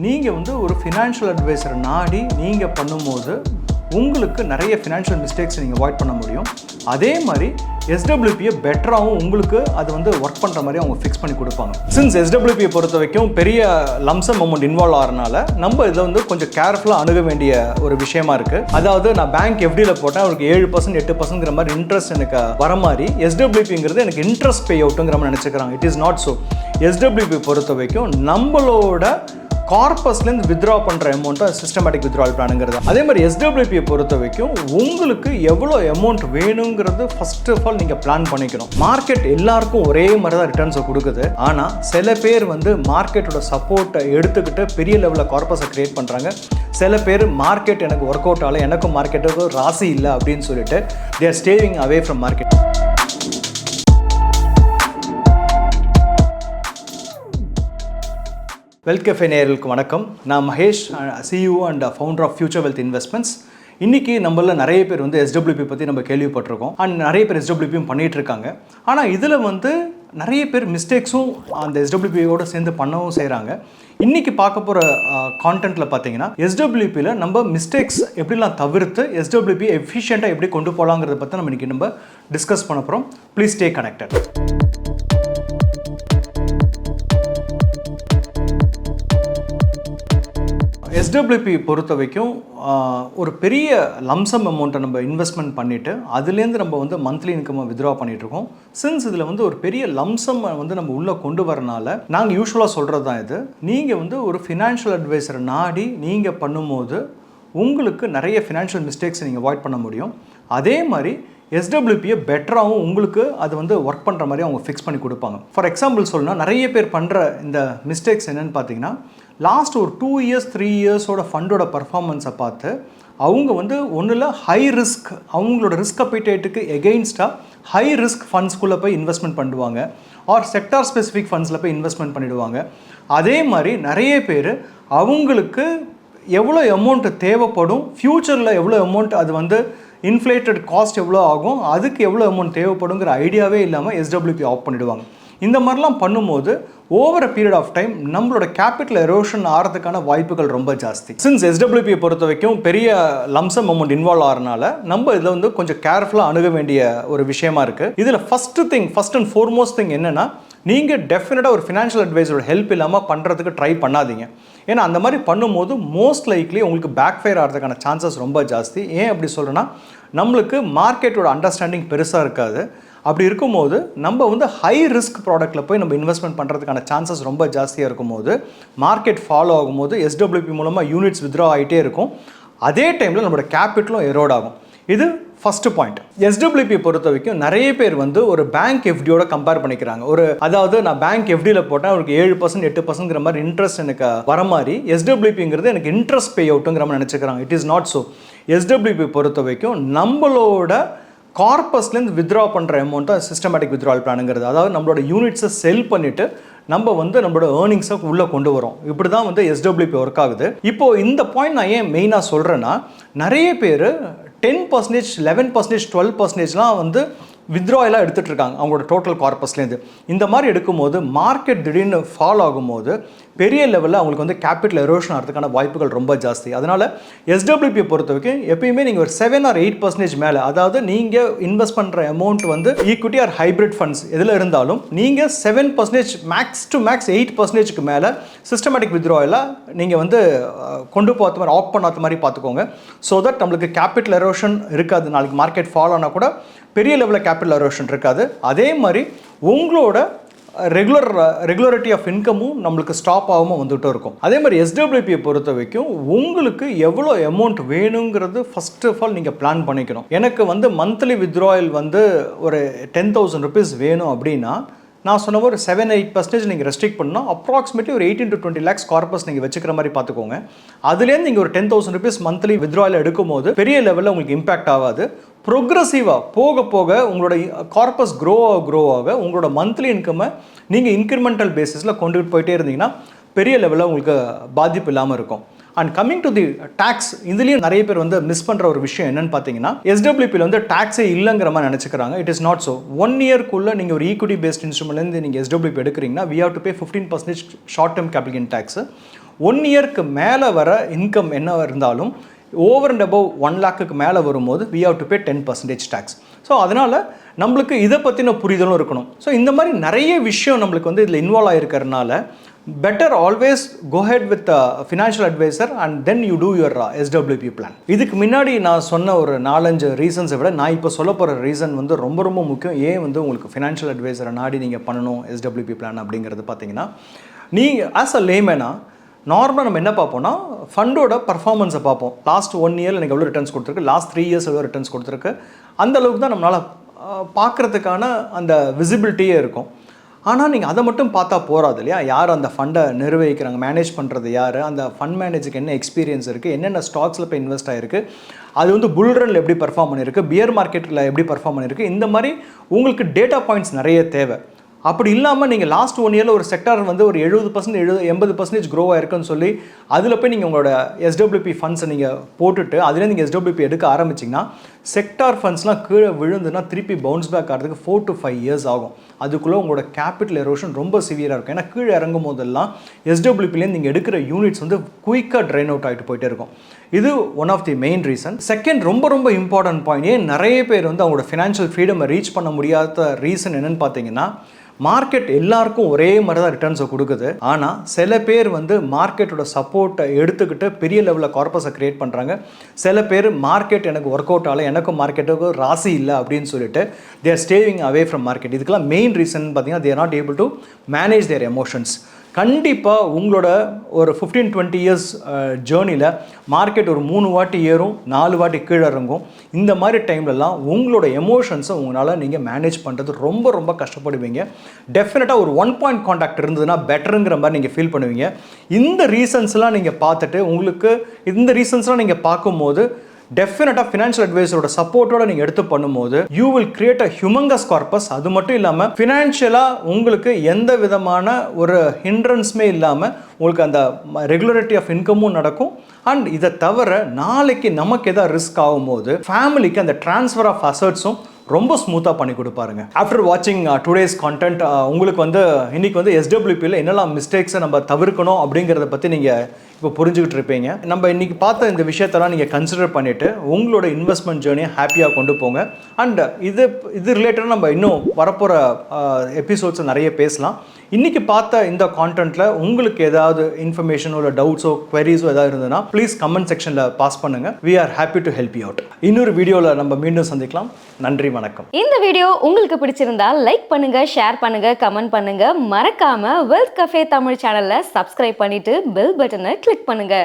நீங்கள் வந்து ஒரு ஃபினான்ஷியல் அட்வைசரை நாடி நீங்கள் பண்ணும்போது உங்களுக்கு நிறைய ஃபினான்ஷியல் மிஸ்டேக்ஸ் நீங்கள் அவாய்ட் பண்ண முடியும். அதே மாதிரி எஸ்டபிள்யூபியை பெட்டராகவும் உங்களுக்கு அது வந்து ஒர்க் பண்ணுற மாதிரி அவங்க ஃபிக்ஸ் பண்ணி கொடுப்பாங்க. சின்ஸ் எஸ்டபிள்யூபியை பொறுத்த வரைக்கும் பெரிய லம்சம் அமௌண்ட் இன்வால்வ் ஆகிறனால நம்ம இதில் வந்து கொஞ்சம் கேர்ஃபுல்லாக அணுக வேண்டிய ஒரு விஷயமா இருக்குது. அதாவது நான் பேங்க் எஃப்டியில் போட்டேன், அவருக்கு 7% 8%ங்கிற மாதிரி இன்ட்ரெஸ்ட் எனக்கு வர மாதிரி எஸ்டபிள்யூபிங்கிறது எனக்கு இன்ட்ரெஸ்ட் பே அவுட்டுங்கிற மாதிரி நினச்சிக்கிறாங்க. It is not so. SWP பொறுத்த வரைக்கும் நம்மளோட கார்பஸ்லேருந்து வித்ட்ரா பண்ணுற அமௌண்ட்டை சிஸ்டமேட்டிக் வித்ட்ரால் பிளானுங்கிறது. அதே மாதிரி எஸ்டபிள்யூபியை பொறுத்த வரைக்கும் உங்களுக்கு எவ்வளோ அமௌண்ட் வேணுங்கிறது ஃபர்ஸ்ட் ஆஃப் ஆல் நீங்கள் பிளான் பண்ணிக்கணும். மார்க்கெட் எல்லாருக்கும் ஒரே மாதிரி தான் ரிட்டர்ன்ஸை கொடுக்குது. ஆனால் சில பேர் வந்து மார்க்கெட்டோட சப்போர்ட்டை எடுத்துக்கிட்டு பெரிய லெவலில் கார்பஸை க்ரியேட் பண்ணுறாங்க. சில பேர் மார்க்கெட் எனக்கு ஒர்க் அவுட் ஆகலை, எனக்கும் மார்க்கெட்டுக்கும் ராசி இல்லை அப்படின்னு சொல்லிட்டு they are staying away from market. வெல்கஃபே நேயர்களுக்கு வணக்கம். நான் Mahesh, CEO and founder of Future Wealth Investments. இன்றைக்கி நம்மள நிறைய பேர் வந்து எஸ்டபிள்யூபி பற்றி நம்ம கேள்விப்பட்டிருக்கோம் அண்ட் நிறைய பேர் எஸ்டபிள்யூபியும் பண்ணிகிட்ருக்காங்க. ஆனால் இதில் வந்து நிறைய பேர் மிஸ்டேக்ஸும் அந்த எஸ்டபிள்யூபியோடு சேர்ந்து பண்ணவும் செய்கிறாங்க. இன்றைக்கி பார்க்க போகிற கான்டென்ட்டில் பார்த்தீங்கன்னா எஸ்டபிள்யூபியில் நம்ம மிஸ்டேக்ஸ் எப்படிலாம் தவிர்த்து எஸ்டபிள்யூபி எஃபிஷியண்ட்டாக எப்படி கொண்டு போகலாங்கிறத பற்றி நம்ம இன்றைக்கி நம்ம டிஸ்கஸ் பண்ண போகிறோம். Please stay connected. எஸ்டபிள்யூபி பொறுத்த வரைக்கும் ஒரு பெரிய லம்சம் அமௌண்ட்டை நம்ம இன்வெஸ்ட்மெண்ட் பண்ணிவிட்டு அதுலேருந்து நம்ம வந்து மந்த்லி இன்கம்மை வித்ட்ரா பண்ணிகிட்ருக்கோம். சின்ஸ் இதில் வந்து ஒரு பெரிய லம்சம் வந்து நம்ம உள்ளே கொண்டு வரனால நாங்கள் யூஸ்வலாக சொல்கிறது தான் இது. நீங்கள் வந்து ஒரு ஃபினான்ஷியல் அட்வைசரை நாடி நீங்கள் பண்ணும்போது உங்களுக்கு நிறைய ஃபினான்ஷியல் மிஸ்டேக்ஸை நீங்கள் அவாய்ட் பண்ண முடியும். அதே மாதிரி எஸ்டபிள்யூபியை பெட்டராகவும் உங்களுக்கு அது வந்து ஒர்க் பண்ணுற மாதிரி அவங்க ஃபிக்ஸ் பண்ணி கொடுப்பாங்க. ஃபார் எக்ஸாம்பிள் சொல்லணும்னா நிறைய பேர் பண்ணுற இந்த மிஸ்டேக்ஸ் என்னென்னு பார்த்தீங்கன்னா, லாஸ்ட் ஒரு 2 இயர்ஸ் 3 இயர்ஸோட ஃபண்டோட பர்ஃபார்மன்ஸை பார்த்து அவங்க வந்து ஒன்றில் ஹை ரிஸ்க், அவங்களோட ரிஸ்க் அப்பிடைட்டுக்கு எகெயின்ஸ்டாக ஹை ரிஸ்க் ஃபண்ட்ஸ்குள்ளே போய் இன்வெஸ்ட்மெண்ட் பண்ணுவாங்க, ஆர் செக்டார் ஸ்பெசிஃபிக் ஃபண்ட்ஸில் போய் இன்வெஸ்ட்மெண்ட் பண்ணிவிடுவாங்க. அதே மாதிரி நிறைய பேர் அவங்களுக்கு எவ்வளோ அமௌண்ட்டு தேவைப்படும், ஃப்யூச்சரில் எவ்வளோ அமௌண்ட் அது வந்து இன்ஃப்ளேட்டட் காஸ்ட் எவ்வளோ ஆகும், அதுக்கு எவ்வளோ அமௌண்ட் தேவைப்படுங்கிற ஐடியாவே இல்லாமல் எஸ்டபிள்யூபி ஆஃப் பண்ணிவிடுவாங்க. இந்த மாதிரிலாம் பண்ணும்போது over a period of time நம்மளோட கேபிட்டல் எரோஷன் ஆகிறதுக்கான வாய்ப்புகள் ரொம்ப ஜாஸ்தி. சின்ஸ் எஸ்டபிள்யூபியை பொறுத்த வரைக்கும் பெரிய லம்சம் அமௌண்ட் இன்வால்வ் ஆகிறனால நம்ம இதில் வந்து கொஞ்சம் கேர்ஃபுல்லாக அணுக வேண்டிய ஒரு விஷயமா இருக்குது. இதில் ஃபர்ஸ்ட் அண்ட் ஃபோர்மோஸ்ட் திங் என்னென்னா, நீங்கள் டெஃபினட்டாக ஒரு ஃபினான்ஷியல் அட்வைஸரோட ஹெல்ப் இல்லாமல் பண்ணுறதுக்கு ட்ரை பண்ணாதீங்க. ஏன்னா அந்த மாதிரி பண்ணும்போது மோஸ்ட் லைக்லி உங்களுக்கு பேக் ஃபயர் ஆகிறதுக்கான சான்சஸ் ரொம்ப ஜாஸ்தி. ஏன் அப்படி சொல்கிறேன்னா, நம்மளுக்கு மார்க்கெட்டோட அண்டர்ஸ்டாண்டிங் பெருசாக இருக்காது. அப்படி இருக்கும்போது நம்ம வந்து ஹை ரிஸ்க் ப்ராடக்ட்டில் போய் நம்ம இன்வெஸ்ட்மெண்ட் பண்ணுறதுக்கான சான்சஸ் ரொம்ப ஜாஸ்தியாக இருக்கும்போது மார்க்கெட் ஃபாலோ ஆகும்போது எஸ்டபிள்யூபி மூலமாக யூனிட்ஸ் வித்ட்ரா ஆகிட்டே இருக்கும். அதே டைமில் நம்மளோட கேபிட்டலும் எரோட் ஆகும். இது ஃபஸ்ட்டு பாயிண்ட். எஸ்டபிள்யூபி பொறுத்த வரைக்கும் நிறைய பேர் வந்து ஒரு பேங்க் எஃப்டியோட கம்பேர் பண்ணிக்கிறாங்க. அதாவது நான் பேங்க் எஃப்டியில் போட்டேன், அவருக்கு 7% 8%ங்கிற மாதிரி இன்ட்ரெஸ்ட் எனக்கு வர மாதிரி எஸ்டபிள்யூபிங்கிறது எனக்கு இன்ட்ரெஸ்ட் பே அவுட்டுங்கிற மாதிரி நினச்சிக்கிறாங்க. It is not so. SWP பொறுத்த வரைக்கும் நம்மளோட கார்பஸ்லேருந்து வித்ட்ரா பண்ணுற அமௌண்ட்டை சிஸ்டமேட்டிக் வித்ட்ரால் பிளானுங்கிறது. அதாவது நம்மளோட யூனிட்ஸை செல் பண்ணிவிட்டு நம்ம வந்து நம்மளோட ஏர்னிங்ஸை உள்ளே கொண்டு வரோம். இப்படி தான் வந்து எஸ்டபிள்யூபி ஒர்க் ஆகுது. இப்போது இந்த பாயிண்ட் நான் ஏன் மெயினாக சொல்கிறேன்னா, நிறைய பேர் 10%, 11%, 12%லாம் வந்து வித்ட்ராயெல்லாம் எடுத்துகிட்டு இருக்காங்க அவங்களோட டோட்டல் கார்பஸ்லேருந்து. இந்த மாதிரி எடுக்கும்போது மார்க்கெட் திடீர்னு ஃபால் ஆகும்போது பெரிய லெவலில் அவங்களுக்கு வந்து கேபிட்டல் எரோஷன் ஆகிறதுக்கான வாய்ப்புகள் ரொம்ப ஜாஸ்தி. அதனால் எஸ்டபிள்யூபியை பொறுத்த வரைக்கும் எப்பயுமே நீங்கள் ஒரு 7 or 8% மேலே, அதாவது நீங்கள் இன்வெஸ்ட் பண்ணுற அமௌண்ட் வந்து ஈக்விட்டி ஆர் ஹைப்ரிட் ஃபண்ட்ஸ் எதில் இருந்தாலும் நீங்கள் 7%, மேக்ஸ் டு மேக்ஸ் 8%க்கு மேலே சிஸ்டமேட்டிக் வித்ட்ராயெல்லாம் நீங்கள் வந்து கொண்டு போகாத மாதிரி ஆஃப் பண்ணாத மாதிரி பார்த்துக்கோங்க. ஸோ தட் நம்மளுக்கு கேபிட்டல் எரோஷன் இருக்காது. நாளைக்கு மார்க்கெட் ஃபால் ஆனால் கூட பெரிய லெவலில் கேபிட்டல் எரோஷன் இருக்காது. அதே மாதிரி உங்களோட ரெகுலரிட்டி ஆஃப் இன்கமும் நம்மளுக்கு ஸ்டாப் ஆகாமல் வந்துகிட்டே இருக்கும். அதே மாதிரி எஸ்டபிள்யூபியை பொறுத்த வரைக்கும் உங்களுக்கு எவ்வளோ அமௌண்ட் வேணுங்கிறது ஃபர்ஸ்ட் ஆஃப் ஆல் நீங்கள் பிளான் பண்ணிக்கணும். எனக்கு வந்து மந்த்லி வித்ட்ராயல் வந்து ஒரு 10,000 rupees வேணும் அப்படின்னா நான் சொன்ன ஒரு 7-8% நீங்கள் ரெஸ்ட்ரிக்ட் பண்ணால் அப்ராக்சிமேட்லி ஒரு 18 to 20 lakhs கார்பஸ் நீங்கள் வச்சுக்கிற மாதிரி பார்த்துக்கோங்க. அதுலேருந்து நீங்கள் ஒரு 10,000 rupees மந்த்லி வித்ட்ராயல் எடுக்கும் போது பெரிய லெவலில் உங்களுக்கு இம்பாக்ட் ஆகாது. ப்ரோக்ரஸிவாக போக போக உங்களோட கார்பஸ் க்ரோ ஆக உங்களோட மந்த்லி இன்கம்மை நீங்கள் இன்க்ரிமெண்டல் பேசிஸில் கொண்டுகிட்டு போயிட்டே இருந்தீங்கன்னா பெரிய லெவலில் உங்களுக்கு பாதிப்பு இல்லாமல் இருக்கும். And coming to the tax, இதுலேயும் நிறைய பேர் வந்து மிஸ் பண்ணுற ஒரு விஷயம் என்னன்னு பார்த்தீங்கன்னா, எஸ்டபிள்யூபியில் வந்து டேக்ஸே இல்லைங்கிற மாதிரி நினச்சிக்கிறாங்க. It is not so. 1 இயர்க்குள்ளே நீங்கள் ஒரு ஈக்விட்டி பேஸ்ட் இன்ஸ்ட்ருமெண்ட்லேருந்து நீங்கள் எஸ்டபிள்யூபி எடுக்கிறீங்கன்னா we have to pay 15% short term capital gain tax. 1 இயர்க்கு மேலே வர இன்கம் என்ன இருந்தாலும் ஓவர் அண்ட் அபவ் 1 லேக்குக்கு மேலே வரும்போது we have to pay 10% tax. So அதனால் நம்மளுக்கு இதை பற்றின புரிதலும் இருக்கணும். ஸோ இந்த மாதிரி நிறைய விஷயம் நம்மளுக்கு வந்து இதில் இன்வால்வ் ஆகிருக்கிறதுனால better always go ahead with financial advisor and then you do your SWP plan. இதுக்கு முன்னாடி நான் சொன்ன ஒரு 4-5 ரீசன்ஸை விட நான் இப்போ சொல்ல போகிற ரீசன் வந்து ரொம்ப ரொம்ப முக்கியம். ஏன் வந்து உங்களுக்கு ஃபினான்ஷியல் அட்வைசரை நாடி நீங்கள் பண்ணணும் எஸ்டபிள்யூபி பிளான் அப்படிங்கிறது பார்த்தீங்கன்னா, நீங்கள் ஆஸ் அ லேமேனா நார்மலாக நம்ம என்ன பார்ப்போம்னா ஃபண்டோட பர்ஃபார்மன்ஸை பார்ப்போம். லாஸ்ட் 1 இயரில் எனக்கு எவ்வளோ ரிட்டர்ன்ஸ் கொடுத்துருக்கு, லாஸ்ட் 3 இயர்ஸ் எவ்வளோ ரிட்டர்ன்ஸ் கொடுத்துருக்கு, அந்த அளவுக்கு தான் நம்மளால் பார்க்குறதுக்கான அந்த விசிபிலிட்டியே இருக்கும். ஆனால் நீங்கள் அதை மட்டும் பார்த்தா போகாது இல்லையா? யார் அந்த ஃபண்டை நிர்வகிக்கிறாங்க, மேனேஜ் பண்ணுறது யார், அந்த ஃபண்ட் மேனேஜருக்கு என்ன எக்ஸ்பீரியன்ஸ் இருக்குது, என்னென்ன ஸ்டாக்ஸில் போய் இன்வெஸ்ட் ஆகிருக்கு, அது வந்து புல் ரன்னில் எப்படி பர்ஃபார்ம் பண்ணியிருக்கு, பியர் மார்க்கெட்டில் எப்படி பர்ஃபார்ம் பண்ணியிருக்கு, இந்த மாதிரி உங்களுக்கு டேட்டா பாயிண்ட்ஸ் நிறைய தேவை. அப்படி இல்லாமல் நீங்கள் லாஸ்ட் 1 இயரில் ஒரு செக்டார் வந்து ஒரு 70% 80% க்ரோ ஆயிருக்குன்னு சொல்லி அதில் போய் நீங்கள் உங்களோட எஸ்டபிள்யூபி ஃபண்ட்ஸை நீங்கள் போட்டுட்டு அதிலே நீங்கள் எஸ்டபிள்யூபி எடுக்க ஆரம்பிச்சிங்கன்னா செக்டார் ஃபண்ட்ஸ்லாம் கீழே விழுந்துன்னா திருப்பி பவுன்ஸ் பேக் ஆகிறதுக்கு 4 to 5 இயர்ஸ் ஆகும். அதுக்குள்ளே உங்களோட கேபிட்டல் எரோஷன் ரொம்ப சிவியராக இருக்கும். ஏன்னா கீழே இறங்கும் போதெல்லாம் எஸ்டபிள்யூபிலேருந்து நீங்கள் எடுக்கிற யூனிட்ஸ் வந்து குயிக்காக ட்ரைன் அவுட் ஆகிட்டு போயிட்டே இருக்கும். இது one of the main reason. Second, ரொம்ப ரொம்ப இம்பார்ட்டன்ட் பாயிண்ட், ஏன் நிறைய பேர் வந்து அவங்களோட ஃபினான்ஷியல் ஃப்ரீடமை ரீச் பண்ண முடியாத ரீசன் என்னென்னு பார்த்தீங்கன்னா, மார்க்கெட் எல்லாருக்கும் ஒரே மாதிரி தான் ரிட்டர்ன்ஸை கொடுக்குது. ஆனால் சில பேர் வந்து மார்க்கெட்டோட சப்போர்ட்டை எடுத்துக்கிட்டு பெரிய லெவலில் கார்பஸை க்ரியேட் பண்ணுறாங்க. சில பேர் மார்க்கெட் எனக்கு ஒர்க் அவுட் ஆகலை, எனக்கும் மார்க்கெட்டுக்கும் ராசி இல்லை அப்படின்னு சொல்லிட்டு they are staying away from market. இதுக்கெல்லாம் மெயின் ரீசன் பார்த்தீங்கன்னா they are not able to manage their emotions. கண்டிப்பாக உங்களோட ஒரு 15-20 இயர்ஸ் ஜேர்னியில் மார்க்கெட் ஒரு 3 வாட்டி ஏறும், 4 வாட்டி கீழே இறங்கும். இந்த மாதிரி டைம்லலாம் உங்களோட எமோஷன்ஸை உங்களால் நீங்கள் மேனேஜ் பண்ணுறது ரொம்ப ரொம்ப கஷ்டப்படுவீங்க. டெஃபினட்டாக ஒரு 1 பாயிண்ட் கான்டாக்ட் இருந்ததுன்னா பெட்டருங்கிற மாதிரி நீங்கள் ஃபீல் பண்ணுவீங்க. இந்த ரீசன்ஸ்லாம் நீங்கள் பார்த்துட்டு உங்களுக்கு இந்த ரீசன்ஸ்லாம் நீங்கள் பார்க்கும்போது டெஃபினட்டாக ஃபினான்ஷியல் அட்வைஸரோட சப்போர்ட்டோட நீங்கள் எடுத்து பண்ணும்போது you will create a humongous corpus. அது மட்டும் இல்லாமல் ஃபினான்ஷியலாக உங்களுக்கு எந்த விதமான ஒரு ஹிண்ட்ரன்ஸுமே இல்லாமல் உங்களுக்கு அந்த ரெகுலரிட்டி ஆஃப் இன்கமும் நடக்கும். அண்ட் இதை தவிர நாளைக்கு நமக்கு எதாவது ரிஸ்க் ஆகும்போது ஃபேமிலிக்கு அந்த ட்ரான்ஸ்ஃபர் ஆஃப் அசட்ஸும் ரொம்ப ஸ்மூத்தாக பண்ணி கொடுப்பாருங்க. ஆஃப்டர் வாட்சிங் டுடேஸ் கான்டென்ட் உங்களுக்கு வந்து இன்றைக்கி வந்து எஸ்டபிள்யூபியில் என்னெல்லாம் மிஸ்டேக்ஸை நம்ம தவிர்க்கணும் அப்படிங்கிறத பற்றி நீங்கள் இப்போ புரிஞ்சுக்கிட்டு இருப்பீங்க. நம்ம இன்றைக்கி பார்த்த இந்த விஷயத்தெல்லாம் நீங்கள் கன்சிடர் பண்ணிவிட்டு உங்களோட இன்வெஸ்ட்மெண்ட் ஜேர்னியை ஹாப்பியாக கொண்டு போங்க. அண்ட் இது ரிலேட்டடாக நம்ம இன்னும் வரப்போகிற எபிசோட்ஸை நிறைய பேசலாம். இன்றைக்கி பார்த்த இந்த கான்டென்ட்டில் உங்களுக்கு ஏதாவது இன்ஃபர்மேஷனோ இல்லை டவுட்ஸோ குவெரிஸோ ஏதாவது இருந்ததுன்னா ப்ளீஸ் கமெண்ட் செக்ஷனில் பாஸ் பண்ணுங்கள். We are happy to help you out. இன்னொரு வீடியோவில் நம்ம மீண்டும் சந்திக்கலாம். நன்றி, வணக்கம். இந்த வீடியோ உங்களுக்கு பிடிச்சிருந்தா லைக் பண்ணுங்க, ஷேர் பண்ணுங்க, கமெண்ட் பண்ணுங்க. மறக்காம வெல்த் கஃபே தமிழ் சேனலை சப்ஸ்கிரைப் பண்ணிட்டு பெல் பட்டனை கிளிக் பண்ணுங்க.